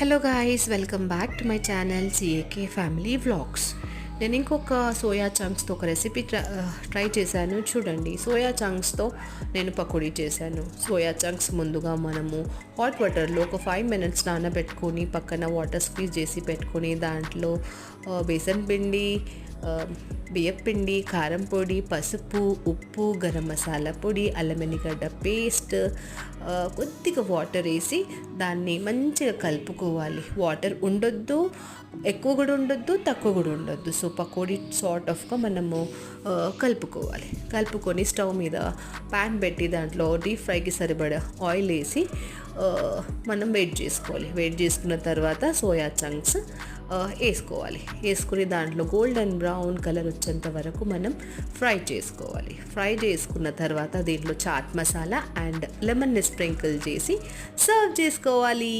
Hello guys, welcome back to my channel CAK family vlogs. నేను ఇంకొక soya చంక్స్తో ఒక recipe try చేశాను. చూడండి, సోయా చంక్స్తో నేను పకోడీ చేశాను. సోయా చంక్స్ ముందుగా మనము హాట్ వాటర్లో ఒక 5 minutes నానబెట్టుకొని పక్కన వాటర్ స్క్వీజ్ చేసి పెట్టుకొని దాంట్లో బేసన్ పిండి, బియ్యపిండి, కారం పొడి, పసుపు, ఉప్పు, గరం మసాలా పొడి, అల్లం వెల్లిగడ్డ పేస్ట్, కొద్దిగా వాటర్ వేసి దాన్ని మంచిగా కలుపుకోవాలి. వాటర్ ఉండొద్దు, ఎక్కువ కూడా ఉండొద్దు, తక్కువ కూడా ఉండొద్దు. సో పకోడీ సార్ట్ ఆఫ్గా మనము కలుపుకోవాలి. కలుపుకొని స్టవ్ మీద ప్యాన్ పెట్టి దాంట్లో డీప్ ఫ్రైకి సరిపడా ఆయిల్ వేసి మనం వెయిట్ చేసుకోవాలి. వెయిట్ చేసుకున్న తర్వాత సోయా చంక్స్ వేసుకోవాలి. వేసుకుని దాంట్లో గోల్డెన్ బ్రౌన్ కలర్ వచ్చేంత వరకు మనం ఫ్రై చేసుకోవాలి. ఫ్రై చేసుకున్న తర్వాత దీంట్లో చాట్ మసాలా అండ్ లెమన్ని స్ప్రింకిల్ చేసి సర్వ్ చేసుకోవాలి.